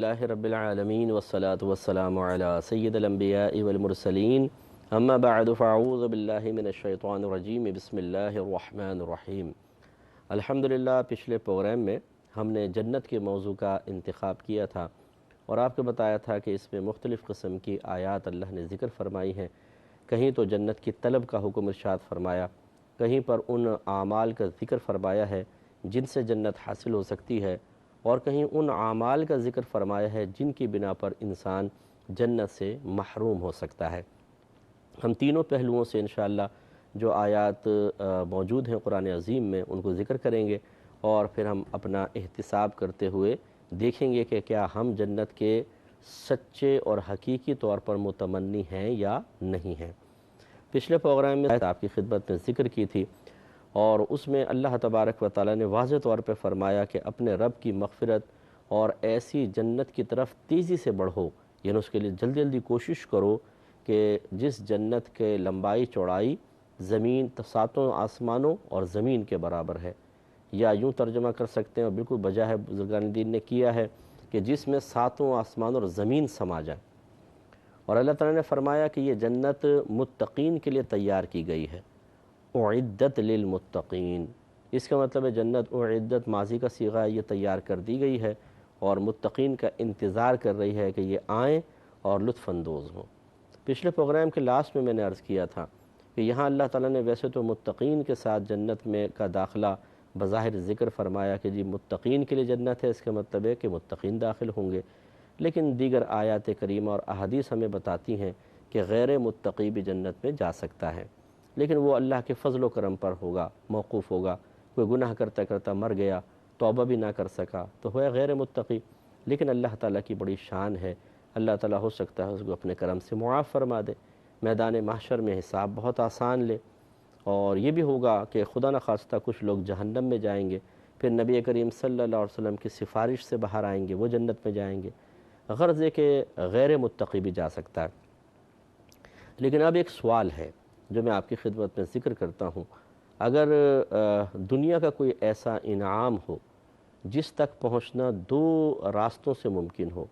اللہ رب العالمین والصلاة والسلام علی سید الانبیاء والمرسلین اما بعد فاعوذ باللہ من الشیطان الرجیم بسم اللہ الرحمن الرحیم۔ الحمدللہ پچھلے پروگرام میں ہم نے جنت کے موضوع کا انتخاب کیا تھا اور آپ کو بتایا تھا کہ اس میں مختلف قسم کی آیات اللہ نے ذکر فرمائی ہیں۔ کہیں تو جنت کی طلب کا حکم ارشاد فرمایا، کہیں پر ان اعمال کا ذکر فرمایا ہے جن سے جنت حاصل ہو سکتی ہے، اور کہیں ان اعمال کا ذکر فرمایا ہے جن کی بنا پر انسان جنت سے محروم ہو سکتا ہے۔ ہم تینوں پہلوؤں سے انشاءاللہ جو آیات موجود ہیں قرآن عظیم میں ان کو ذکر کریں گے، اور پھر ہم اپنا احتساب کرتے ہوئے دیکھیں گے کہ کیا ہم جنت کے سچے اور حقیقی طور پر متمنی ہیں یا نہیں ہیں۔ پچھلے پروگرام میں آپ کی خدمت میں ذکر کی تھی، اور اس میں اللہ تبارک و تعالیٰ نے واضح طور پہ فرمایا کہ اپنے رب کی مغفرت اور ایسی جنت کی طرف تیزی سے بڑھو، یعنی اس کے لیے جلدی جلدی کوشش کرو کہ جس جنت کے لمبائی چوڑائی زمین ساتوں آسمانوں اور زمین کے برابر ہے، یا یوں ترجمہ کر سکتے ہیں اور بالکل بجا ہے بزرگان دین نے کیا ہے کہ جس میں ساتوں آسمان اور زمین سما جائیں۔ اور اللہ تعالیٰ نے فرمایا کہ یہ جنت متقین کے لیے تیار کی گئی ہے، اعدت للمتقین۔ اس کا مطلب ہے جنت اعدت ماضی کا صیغہ ہے، یہ تیار کر دی گئی ہے اور متقین کا انتظار کر رہی ہے کہ یہ آئیں اور لطف اندوز ہوں۔ پچھلے پروگرام کے لاسٹ میں نے عرض کیا تھا کہ یہاں اللہ تعالیٰ نے ویسے تو متقین کے ساتھ جنت میں کا داخلہ بظاہر ذکر فرمایا کہ جی متقین کے لیے جنت ہے، اس کا مطلب ہے کہ متقین داخل ہوں گے، لیکن دیگر آیات کریمہ اور احادیث ہمیں بتاتی ہیں کہ غیر متقی بھی جنت میں جا سکتا ہے، لیکن وہ اللہ کے فضل و کرم پر ہوگا، موقوف ہوگا۔ کوئی گناہ کرتا کرتا مر گیا، توبہ بھی نہ کر سکا تو ہے غیر متقی، لیکن اللہ تعالیٰ کی بڑی شان ہے، اللہ تعالیٰ ہو سکتا ہے اس کو اپنے کرم سے معاف فرما دے، میدان محشر میں حساب بہت آسان لے۔ اور یہ بھی ہوگا کہ خدا نخواستہ کچھ لوگ جہنم میں جائیں گے، پھر نبی کریم صلی اللہ علیہ وسلم کی سفارش سے باہر آئیں گے، وہ جنت میں جائیں گے۔ غرض ہے کہ غیر متقی بھی جا سکتا ہے۔ لیکن اب ایک سوال ہے جو میں آپ کی خدمت میں ذکر کرتا ہوں، اگر دنیا کا کوئی ایسا انعام ہو جس تک پہنچنا دو راستوں سے ممکن ہو،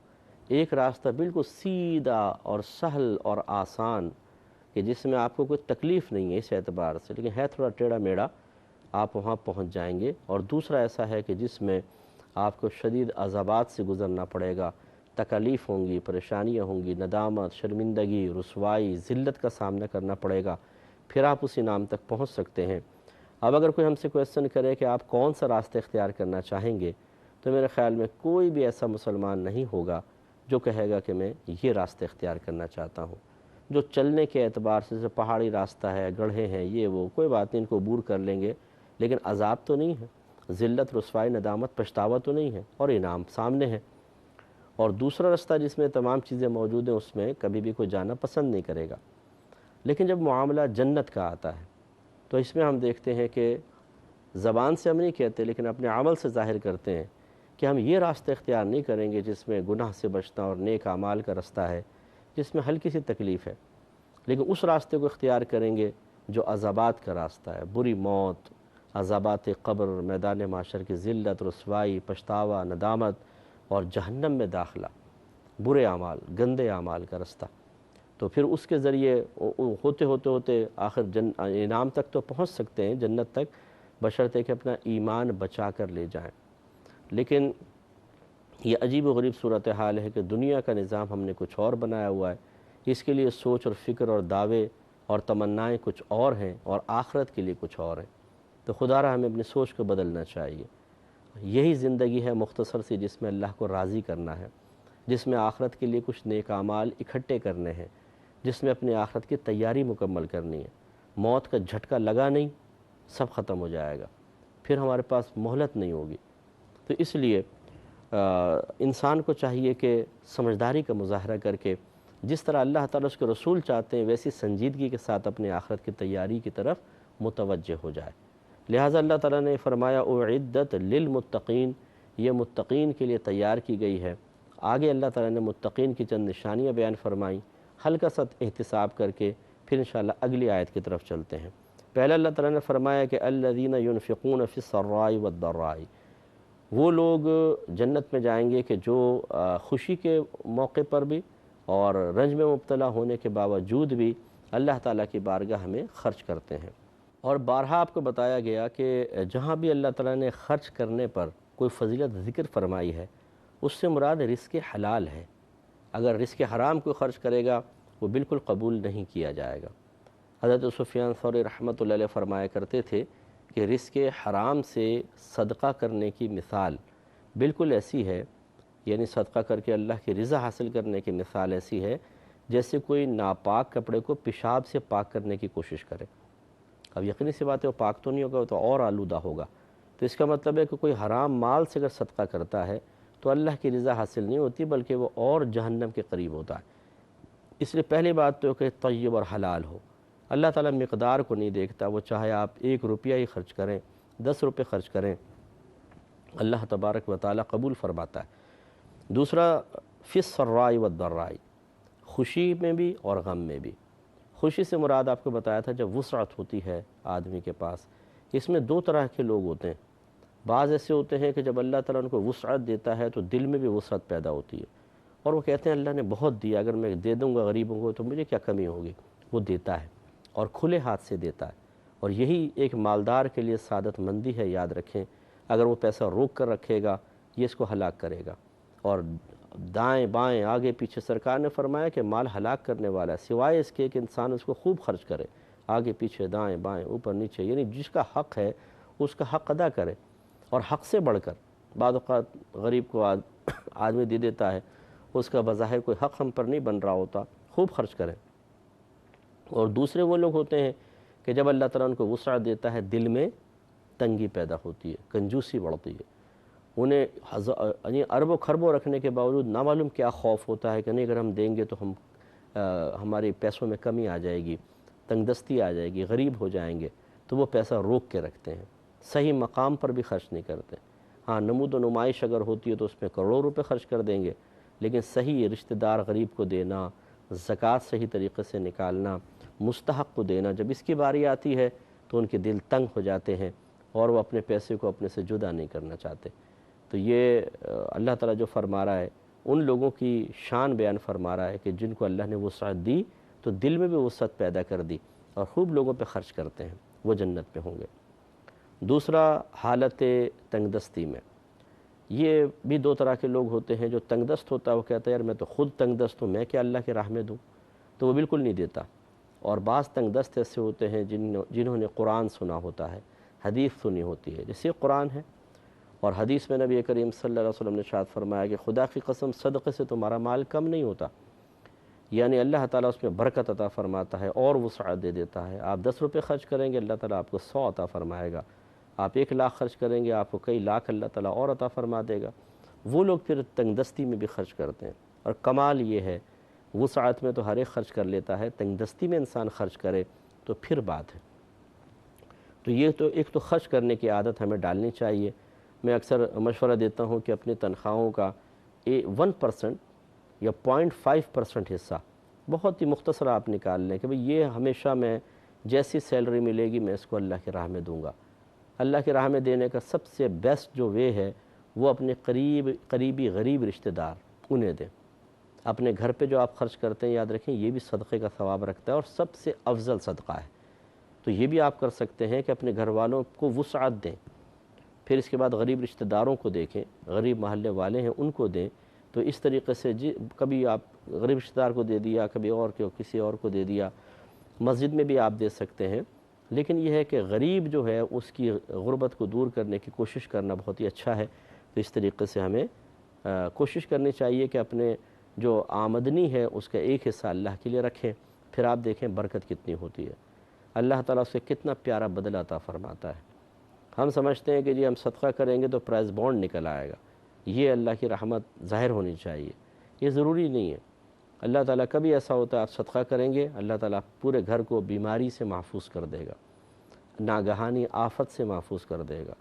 ایک راستہ بالکل سیدھا اور سہل اور آسان کہ جس میں آپ کو کوئی تکلیف نہیں ہے اس اعتبار سے، لیکن ہے تھوڑا ٹیڑھا میڑھا، آپ وہاں پہنچ جائیں گے، اور دوسرا ایسا ہے کہ جس میں آپ کو شدید عذابات سے گزرنا پڑے گا، تکالیف ہوں گی، پریشانیاں ہوں گی، ندامت، شرمندگی، رسوائی، ذلت کا سامنا کرنا پڑے گا، پھر آپ اس انعام تک پہنچ سکتے ہیں۔ اب اگر کوئی ہم سے کویسچن کرے کہ آپ کون سا راستہ اختیار کرنا چاہیں گے، تو میرے خیال میں کوئی بھی ایسا مسلمان نہیں ہوگا جو کہے گا کہ میں یہ راستہ اختیار کرنا چاہتا ہوں۔ جو چلنے کے اعتبار سے جیسے پہاڑی راستہ ہے، گڑھے ہیں، یہ وہ کوئی بات نہیں، ان کو عبور کر لیں گے، لیکن عذاب تو نہیں ہے، ذلت، رسوائی، ندامت، پچھتاوا تو نہیں ہے، اور انعام سامنے ہے۔ اور دوسرا راستہ جس میں تمام چیزیں موجود ہیں اس میں کبھی بھی کوئی جانا پسند نہیں کرے گا۔ لیکن جب معاملہ جنت کا آتا ہے تو اس میں ہم دیکھتے ہیں کہ زبان سے ہم نہیں کہتے لیکن اپنے عمل سے ظاہر کرتے ہیں کہ ہم یہ راستہ اختیار نہیں کریں گے جس میں گناہ سے بچنا اور نیک اعمال کا راستہ ہے، جس میں ہلکی سی تکلیف ہے، لیکن اس راستے کو اختیار کریں گے جو عذابات کا راستہ ہے، بری موت، عذابات قبر، میدان محشر کی ذلت، رسوائی، پچھتاوا، ندامت اور جہنم میں داخلہ، برے اعمال، گندے اعمال کا راستہ۔ تو پھر اس کے ذریعے ہوتے ہوتے ہوتے آخر انعام تک تو پہنچ سکتے ہیں، جنت تک، بشرطے کہ اپنا ایمان بچا کر لے جائیں۔ لیکن یہ عجیب و غریب صورتحال ہے کہ دنیا کا نظام ہم نے کچھ اور بنایا ہوا ہے، اس کے لیے سوچ اور فکر اور دعوے اور تمنائیں کچھ اور ہیں، اور آخرت کے لیے کچھ اور ہیں۔ تو خدا را ہمیں اپنی سوچ کو بدلنا چاہیے۔ یہی زندگی ہے مختصر سی جس میں اللہ کو راضی کرنا ہے، جس میں آخرت کے لیے کچھ نیک اعمال اکٹھے کرنے ہیں، جس میں اپنی آخرت کی تیاری مکمل کرنی ہے۔ موت کا جھٹکا لگا نہیں، سب ختم ہو جائے گا، پھر ہمارے پاس مہلت نہیں ہوگی۔ تو اس لیے انسان کو چاہیے کہ سمجھداری کا مظاہرہ کر کے جس طرح اللہ تعالیٰ اس کے رسول چاہتے ہیں ویسی سنجیدگی کے ساتھ اپنے آخرت کی تیاری کی طرف متوجہ ہو جائے۔ لہٰذا اللہ تعالیٰ نے فرمایا اعدت للمتقین، یہ متقین کے لیے تیار کی گئی ہے۔ آگے اللہ تعالیٰ نے متقین کی چند نشانیاں بیان فرمائیں، ہلکا سا احتساب کر کے پھر انشاءاللہ اگلی آیت کی طرف چلتے ہیں۔ پہلے اللہ تعالیٰ نے فرمایا کہ الذین ينفقون فی السراء والضراء، وہ لوگ جنت میں جائیں گے کہ جو خوشی کے موقع پر بھی اور رنج میں مبتلا ہونے کے باوجود بھی اللہ تعالیٰ کی بارگاہ میں خرچ کرتے ہیں۔ اور بارہا آپ کو بتایا گیا کہ جہاں بھی اللہ تعالیٰ نے خرچ کرنے پر کوئی فضیلت ذکر فرمائی ہے، اس سے مراد رزق حلال ہے۔ اگر رزق حرام کو خرچ کرے گا وہ بالکل قبول نہیں کیا جائے گا۔ حضرت سفیان ثوری رحمۃ اللہ علیہ فرمایا کرتے تھے کہ رزق حرام سے صدقہ کرنے کی مثال بالکل ایسی ہے، یعنی صدقہ کر کے اللہ کی رضا حاصل کرنے کی مثال ایسی ہے جیسے کوئی ناپاک کپڑے کو پیشاب سے پاک کرنے کی کوشش کرے۔ اب یقینی سی بات ہے وہ پاک تو نہیں ہوگا، وہ تو اور آلودہ ہوگا۔ تو اس کا مطلب ہے کہ کوئی حرام مال سے اگر صدقہ کرتا ہے تو اللہ کی رضا حاصل نہیں ہوتی بلکہ وہ اور جہنم کے قریب ہوتا ہے۔ اس لیے پہلی بات تو کہ طیب اور حلال ہو۔ اللہ تعالیٰ مقدار کو نہیں دیکھتا، وہ چاہے آپ 1 روپیہ ہی خرچ کریں، 10 روپے خرچ کریں، اللہ تبارک و تعالیٰ قبول فرماتا ہے۔ دوسرا فی السراء والضراء، خوشی میں بھی اور غم میں بھی۔ خوشی سے مراد آپ کو بتایا تھا جب وسعت ہوتی ہے آدمی کے پاس۔ اس میں 2 طرح کے لوگ ہوتے ہیں۔ بعض ایسے ہوتے ہیں کہ جب اللہ تعالیٰ ان کو وسعت دیتا ہے تو دل میں بھی وسعت پیدا ہوتی ہے اور وہ کہتے ہیں اللہ نے بہت دیا، اگر میں دے دوں گا غریبوں کو تو مجھے کیا کمی ہوگی۔ وہ دیتا ہے اور کھلے ہاتھ سے دیتا ہے، اور یہی ایک مالدار کے لیے سعادت مندی ہے۔ یاد رکھیں، اگر وہ پیسہ روک کر رکھے گا یہ اس کو ہلاک کرے گا، اور دائیں بائیں آگے پیچھے سرکار نے فرمایا کہ مال ہلاک کرنے والا ہے، سوائے اس کے کہ انسان اس کو خوب خرچ کرے، آگے پیچھے دائیں بائیں اوپر نیچے، یعنی جس کا حق ہے اس کا حق ادا کرے، اور حق سے بڑھ کر۔ بعض اوقات غریب کو آدمی دے دیتا ہے، اس کا بظاہر کوئی حق ہم پر نہیں بن رہا ہوتا، خوب خرچ کریں۔ اور دوسرے وہ لوگ ہوتے ہیں کہ جب اللہ تعالیٰ ان کو وسعت دیتا ہے دل میں تنگی پیدا ہوتی ہے، کنجوسی بڑھتی ہے، انہیں یعنی اربوں خربوں رکھنے کے باوجود نہ معلوم کیا خوف ہوتا ہے کہ نہیں اگر ہم دیں گے تو ہماری پیسوں میں کمی آ جائے گی، تنگ دستی آ جائے گی، غریب ہو جائیں گے، تو وہ پیسہ روک کے رکھتے ہیں، صحیح مقام پر بھی خرچ نہیں کرتے۔ ہاں نمود و نمائش اگر ہوتی ہے تو اس میں کروڑوں روپے خرچ کر دیں گے، لیکن صحیح رشتہ دار غریب کو دینا، زکوٰۃ صحیح طریقے سے نکالنا، مستحق کو دینا، جب اس کی باری آتی ہے تو ان کے دل تنگ ہو جاتے ہیں اور وہ اپنے پیسے کو اپنے سے جدا نہیں کرنا چاہتے۔ تو یہ اللہ تعالیٰ جو فرما رہا ہے ان لوگوں کی شان بیان فرما رہا ہے کہ جن کو اللہ نے وسعت دی تو دل میں بھی وسعت پیدا کر دی اور خوب لوگوں پہ خرچ کرتے ہیں، وہ جنت میں ہوں گے۔ دوسرا حالت تنگ دستی میں، یہ بھی 2 طرح کے لوگ ہوتے ہیں۔ جو تنگ دست ہوتا ہے وہ کہتا ہے یار میں تو خود تنگ دست ہوں، میں کیا اللہ کے راہ میں دوں، تو وہ بالکل نہیں دیتا۔ اور بعض تنگ دست ایسے ہوتے ہیں جنہوں نے قرآن سنا ہوتا ہے، حدیث سنی ہوتی ہے، جیسے قرآن ہے، اور حدیث میں نبی کریم صلی اللہ علیہ وسلم نے ارشاد فرمایا کہ خدا کی قسم صدقے سے تمہارا مال کم نہیں ہوتا، یعنی اللہ تعالیٰ اس میں برکت عطا فرماتا ہے اور وسعت دے دیتا ہے۔ آپ 10 روپے خرچ کریں گے اللہ تعالیٰ آپ کو 100 عطا فرمائے گا، آپ 1 لاکھ خرچ کریں گے آپ کو کئی لاکھ اللہ تعالیٰ اور عطا فرما دے گا۔ وہ لوگ پھر تنگ دستی میں بھی خرچ کرتے ہیں، اور کمال یہ ہے وسعت میں تو ہر ایک خرچ کر لیتا ہے، تنگ دستی میں انسان خرچ کرے تو پھر بات ہے۔ تو یہ تو ایک تو خرچ کرنے کی عادت ہمیں ڈالنی چاہیے۔ میں اکثر مشورہ دیتا ہوں کہ اپنی تنخواہوں کا 1% یا 0.5% حصہ بہت ہی مختصر آپ نکال لیں کہ بھئی یہ ہمیشہ میں جیسی سیلری ملے گی میں اس کو اللہ کی راہ میں دوں گا۔ اللہ کی راہ میں دینے کا سب سے بیسٹ جو وے ہے وہ اپنے قریبی غریب رشتہ دار انہیں دیں۔ اپنے گھر پہ جو آپ خرچ کرتے ہیں یاد رکھیں یہ بھی صدقے کا ثواب رکھتا ہے اور سب سے افضل صدقہ ہے، تو یہ بھی آپ کر سکتے ہیں کہ اپنے گھر والوں کو وسعت دیں۔ پھر اس کے بعد غریب رشتہ داروں کو دیکھیں، غریب محلے والے ہیں ان کو دیں، تو اس طریقے سے کبھی آپ غریب رشتہ دار کو دے دیا، کبھی اور کسی اور کو دے دیا، مسجد میں بھی آپ دے سکتے ہیں۔ لیکن یہ ہے کہ غریب جو ہے اس کی غربت کو دور کرنے کی کوشش کرنا بہت ہی اچھا ہے، تو اس طریقے سے ہمیں کوشش کرنی چاہیے کہ اپنے جو آمدنی ہے اس کا ایک حصہ اللہ کے لیے رکھیں، پھر آپ دیکھیں برکت کتنی ہوتی ہے، اللہ تعالیٰ سے کتنا پیارا بدلہ عطا فرماتا ہے۔ ہم سمجھتے ہیں کہ جی ہم صدقہ کریں گے تو پرائز بانڈ نکل آئے گا، یہ اللہ کی رحمت ظاہر ہونی چاہیے، یہ ضروری نہیں ہے۔ اللہ تعالیٰ کبھی ایسا ہوتا ہے آپ صدقہ کریں گے اللہ تعالیٰ پورے گھر کو بیماری سے محفوظ کر دے گا، ناگہانی آفت سے محفوظ کر دے گا،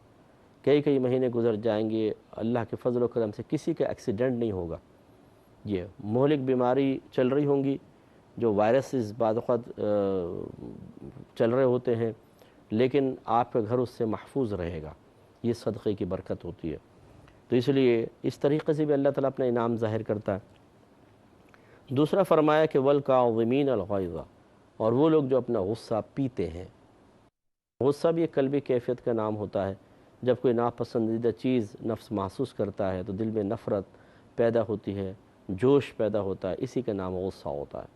کئی مہینے گزر جائیں گے اللہ کے فضل و کرم سے کسی کا ایکسیڈنٹ نہیں ہوگا۔ یہ مہلک بیماری چل رہی ہوں گی، جو وائرسز بعض اوقات چل رہے ہوتے ہیں، لیکن آپ کا گھر اس سے محفوظ رہے گا، یہ صدقے کی برکت ہوتی ہے۔ تو اس لیے اس طریقے سے بھی اللہ تعالیٰ اپنا انعام ظاہر کرتا ہے۔ دوسرا فرمایا کہ والکاظمین الغیظ، اور وہ لوگ جو اپنا غصہ پیتے ہیں۔ غصہ بھی ایک قلبی کیفیت کا نام ہوتا ہے۔ جب کوئی ناپسندیدہ چیز نفس محسوس کرتا ہے تو دل میں نفرت پیدا ہوتی ہے، جوش پیدا ہوتا ہے، اسی کا نام غصہ ہوتا ہے۔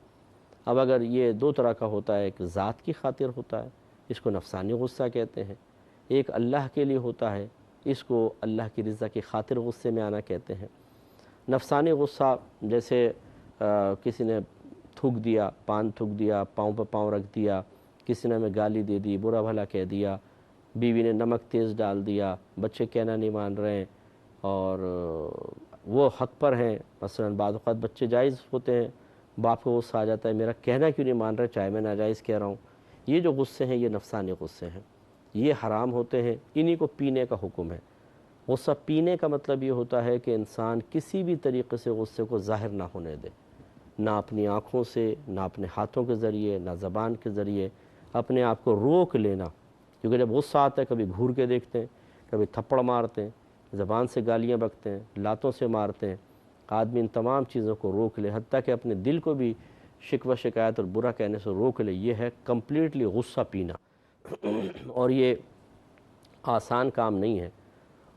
اب اگر یہ دو طرح کا ہوتا ہے، ایک ذات کی خاطر ہوتا ہے، اس کو نفسانی غصہ کہتے ہیں، ایک اللہ کے لیے ہوتا ہے، اس کو اللہ کی رضا کی خاطر غصے میں آنا کہتے ہیں۔ نفسانی غصہ جیسے کسی نے تھوک دیا، پان تھوک دیا، پاؤں پہ پاؤں رکھ دیا، کسی نے ہمیں گالی دے دی، برا بھلا کہہ دیا، بیوی نے نمک تیز ڈال دیا، بچے کہنا نہیں مان رہے ہیں اور وہ حق پر ہیں، مثلا بعض اوقات بچے جائز ہوتے ہیں، باپ کو غصہ آ جاتا ہے میرا کہنا کیوں نہیں مان رہے، چاہے میں ناجائز کہہ رہا ہوں۔ یہ جو غصے ہیں یہ نفسانی غصے ہیں، یہ حرام ہوتے ہیں، انہی کو پینے کا حکم ہے۔ غصہ پینے کا مطلب یہ ہوتا ہے کہ انسان کسی بھی طریقے سے غصے کو ظاہر نہ ہونے دے، نہ اپنی آنکھوں سے، نہ اپنے ہاتھوں کے ذریعے، نہ زبان کے ذریعے، اپنے آپ کو روک لینا۔ کیونکہ جب غصہ آتا ہے کبھی گھور کے دیکھتے ہیں، کبھی تھپڑ مارتے ہیں، زبان سے گالیاں بکتے ہیں، لاتوں سے مارتے ہیں۔ آدمی ان تمام چیزوں کو روک لے، حتیٰ کہ اپنے دل کو بھی شکوہ شکایت اور برا کہنے سے روک لے، یہ ہے کمپلیٹلی غصہ پینا۔ اور یہ آسان کام نہیں ہے،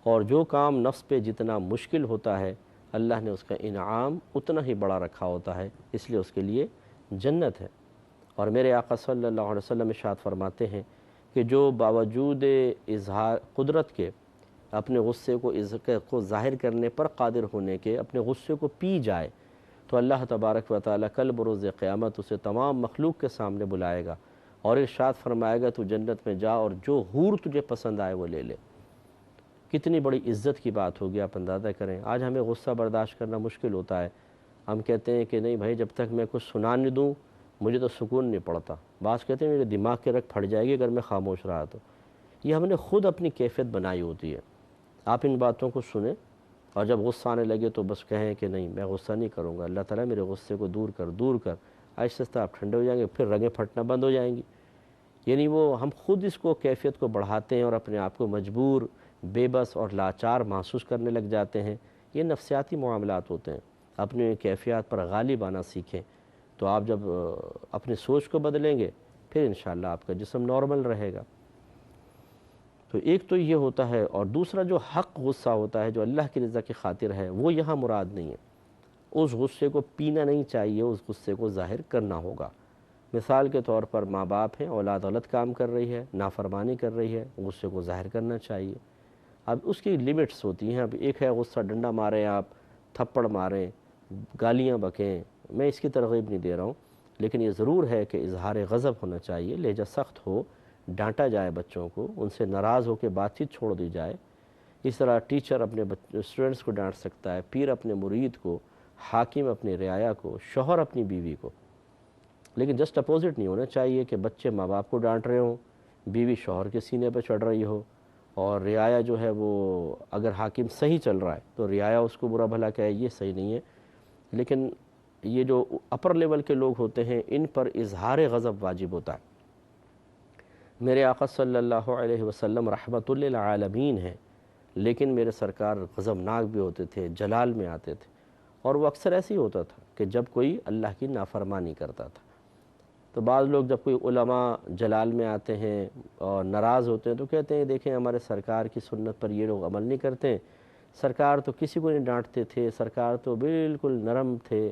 اور جو کام نفس پہ جتنا مشکل ہوتا ہے اللہ نے اس کا انعام اتنا ہی بڑا رکھا ہوتا ہے، اس لیے اس کے لیے جنت ہے۔ اور میرے آقا صلی اللہ علیہ وسلم ارشاد فرماتے ہیں کہ جو باوجود اظہار قدرت کے اپنے غصے کو ظاہر کرنے پر قادر ہونے کے اپنے غصے کو پی جائے تو اللہ تبارک و تعالیٰ کل بروز قیامت اسے تمام مخلوق کے سامنے بلائے گا اور ارشاد فرمائے گا تو جنت میں جا اور جو حور تجھے پسند آئے وہ لے لے۔ کتنی بڑی عزت کی بات ہوگی، آپ اندازہ کریں۔ آج ہمیں غصہ برداشت کرنا مشکل ہوتا ہے، ہم کہتے ہیں کہ نہیں بھائی جب تک میں کچھ سنا نہیں دوں مجھے تو سکون نہیں پڑتا۔ بعض کہتے ہیں میرے دماغ کی رگ پھٹ جائے گی اگر میں خاموش رہا تو۔ یہ ہم نے خود اپنی کیفیت بنائی ہوتی ہے۔ آپ ان باتوں کو سنیں اور جب غصہ آنے لگے تو بس کہیں کہ نہیں میں غصہ نہیں کروں گا، اللہ تعالیٰ میرے غصے کو دور کر۔ آہستہ آہستہ آپ ٹھنڈے ہو جائیں گے، پھر رگیں پھٹنا بند ہو جائیں گی۔ یعنی وہ ہم خود اس کو کیفیت کو بڑھاتے ہیں اور اپنے آپ کو مجبور، بے بس اور لاچار محسوس کرنے لگ جاتے ہیں۔ یہ نفسیاتی معاملات ہوتے ہیں۔ اپنے کیفیات پر غالب آنا سیکھیں تو آپ جب اپنی سوچ کو بدلیں گے پھر انشاءاللہ آپ کا جسم نارمل رہے گا۔ تو ایک تو یہ ہوتا ہے، اور دوسرا جو حق غصہ ہوتا ہے جو اللہ کی رضا کی خاطر ہے وہ یہاں مراد نہیں ہے۔ اس غصے کو پینا نہیں چاہیے، اس غصے کو ظاہر کرنا ہوگا۔ مثال کے طور پر ماں باپ ہیں، اولاد غلط کام کر رہی ہے، نافرمانی کر رہی ہے، غصے کو ظاہر کرنا چاہیے۔ اب اس کی لیمٹس ہوتی ہیں۔ اب ایک ہے غصہ ڈنڈا ماریں، آپ تھپڑ ماریں، گالیاں بکیں، میں اس کی ترغیب نہیں دے رہا ہوں، لیکن یہ ضرور ہے کہ اظہار غضب ہونا چاہیے، لہجہ سخت ہو، ڈانٹا جائے بچوں کو، ان سے ناراض ہو کے بات چیت چھوڑ دی جائے۔ اس طرح ٹیچر اپنے اسٹوڈنٹس کو ڈانٹ سکتا ہے، پیر اپنے مرید کو، حاکم اپنی رعایا کو، شوہر اپنی بیوی کو۔ لیکن جسٹ اپوزٹ نہیں ہونا چاہیے کہ بچے ماں باپ کو ڈانٹ رہے ہوں، بیوی شوہر کے سینے پہ چڑھ رہی ہو، اور رعایا جو ہے وہ اگر حاکم صحیح چل رہا ہے تو رعایا اس کو برا بھلا کہے، یہ صحیح نہیں ہے۔ لیکن یہ جو اپر لیول کے لوگ ہوتے ہیں ان پر اظہار غضب واجب ہوتا ہے۔ میرے آقا صلی اللہ علیہ وسلم رحمت للعالمین ہیں، لیکن میرے سرکار غضبناک بھی ہوتے تھے، جلال میں آتے تھے، اور وہ اکثر ایسے ہی ہوتا تھا کہ جب کوئی اللہ کی نافرمانی کرتا تھا۔ تو بعض لوگ جب کوئی علماء جلال میں آتے ہیں اور ناراض ہوتے ہیں تو کہتے ہیں دیکھیں ہمارے سرکار کی سنت پر یہ لوگ عمل نہیں کرتے ہیں، سرکار تو کسی کو نہیں ڈانٹتے تھے، سرکار تو بالکل نرم تھے۔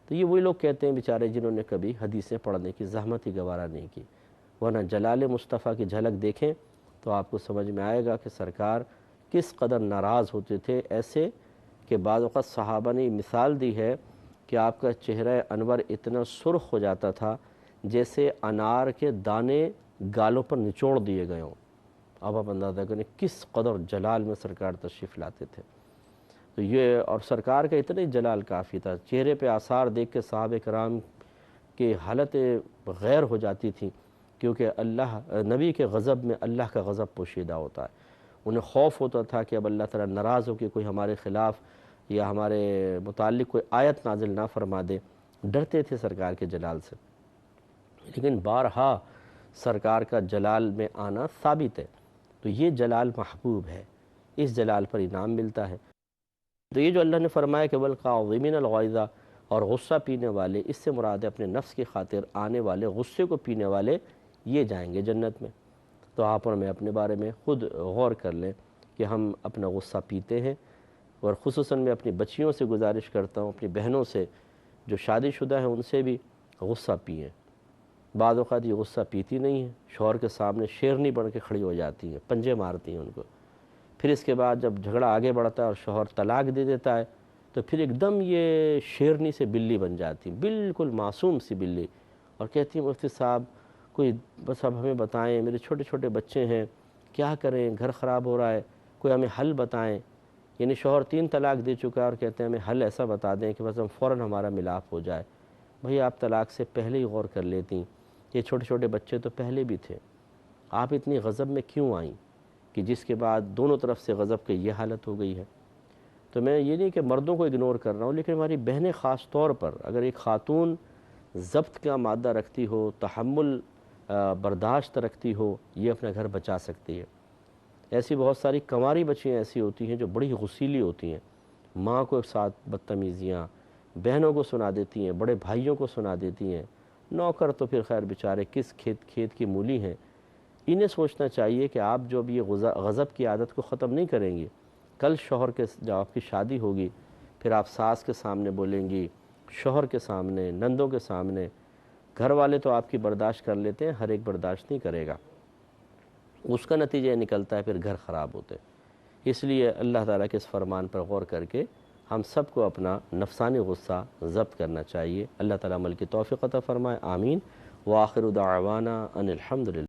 تو یہ وہی لوگ کہتے ہیں بیچارے جنہوں نے کبھی حدیثیں پڑھنے کی زحمت ہی گوارا نہیں کی، ورنہ جلال مصطفیٰ کی جھلک دیکھیں تو آپ کو سمجھ میں آئے گا کہ سرکار کس قدر ناراض ہوتے تھے، ایسے کہ بعض اوقات صحابہ نے مثال دی ہے کہ آپ کا چہرہ انور اتنا سرخ ہو جاتا تھا جیسے انار کے دانے گالوں پر نچوڑ دیے گئے ہوں۔ اب آپ اندازہ کریں کس قدر جلال میں سرکار تشریف لاتے تھے۔ تو یہ اور سرکار کا اتنا ہی جلال کافی تھا، چہرے پہ آثار دیکھ کے صحابہ کرام کی حالت غیر ہو جاتی تھی، کیونکہ نبی کے غضب میں اللہ کا غضب پوشیدہ ہوتا ہے۔ انہیں خوف ہوتا تھا کہ اب اللہ تعالیٰ ناراض ہو کہ کوئی ہمارے خلاف یا ہمارے متعلق کوئی آیت نازل نہ فرما دے، ڈرتے تھے سرکار کے جلال سے۔ لیکن بارہا سرکار کا جلال میں آنا ثابت ہے، تو یہ جلال محبوب ہے، اس جلال پر انعام ملتا ہے۔ تو یہ جو اللہ نے فرمایا کہ والکاظمین الغیظ، اور غصہ پینے والے، اس سے مراد ہے اپنے نفس کی خاطر آنے والے غصے کو پینے والے، یہ جائیں گے جنت میں۔ تو آپ اور میں اپنے بارے میں خود غور کر لیں کہ ہم اپنا غصہ پیتے ہیں، اور خصوصاً میں اپنی بچیوں سے گزارش کرتا ہوں، اپنی بہنوں سے جو شادی شدہ ہیں ان سے بھی غصہ پئیں۔ بعض اوقات یہ غصہ پیتی نہیں ہیں، شوہر کے سامنے شیرنی بن کے کھڑی ہو جاتی ہیں، پنجے مارتی ہیں ان کو، پھر اس کے بعد جب جھگڑا آگے بڑھتا ہے اور شوہر طلاق دے دیتا ہے تو پھر ایک دم یہ شیرنی سے بلی بن جاتی، بالکل معصوم سی بلی، اور کہتی ہیں مفتی صاحب کوئی بس اب ہمیں بتائیں، میرے چھوٹے چھوٹے بچے ہیں، کیا کریں، گھر خراب ہو رہا ہے، کوئی ہمیں حل بتائیں۔ یعنی شوہر 3 طلاق دے چکا ہے اور کہتے ہیں ہمیں حل ایسا بتا دیں کہ بس ہم فوراً ہمارا ملاپ ہو جائے۔ بھئی آپ طلاق سے پہلے ہی غور کر لیتیں، یہ چھوٹے چھوٹے بچے تو پہلے بھی تھے، آپ اتنی غضب میں کیوں آئیں کہ جس کے بعد دونوں طرف سے غضب کی یہ حالت ہو گئی ہے۔ تو میں یہ نہیں کہ مردوں کو اگنور کر رہا ہوں، لیکن ہماری بہنیں خاص طور پر، اگر ایک خاتون ضبط کا مادہ رکھتی ہو، تحمل برداشت رکھتی ہو، یہ اپنا گھر بچا سکتی ہے۔ ایسی بہت ساری کنواری بچیاں ایسی ہوتی ہیں جو بڑی غصیلی ہوتی ہیں، ماں کو ساتھ بدتمیزیاں، بہنوں کو سنا دیتی ہیں، بڑے بھائیوں کو سنا دیتی ہیں، نوکر تو پھر خیر بیچارے کس کھیت کی مولی ہیں۔ انہیں سوچنا چاہیے کہ آپ جو اب یہ غضب کی عادت کو ختم نہیں کریں گی، کل شوہر کے جب آپ کی شادی ہوگی پھر آپ ساس کے سامنے بولیں گی، شوہر کے سامنے، نندوں کے سامنے، گھر والے تو آپ کی برداشت کر لیتے ہیں، ہر ایک برداشت نہیں کرے گا، اس کا نتیجہ یہ نکلتا ہے پھر گھر خراب ہوتے۔ اس لیے اللہ تعالیٰ کے اس فرمان پر غور کر کے ہم سب کو اپنا نفسانی غصہ ضبط کرنا چاہیے۔ اللہ تعالیٰ عمل کی توفیق عطا فرمائے، آمین۔ وآخر دعوانا ان الحمدللہ۔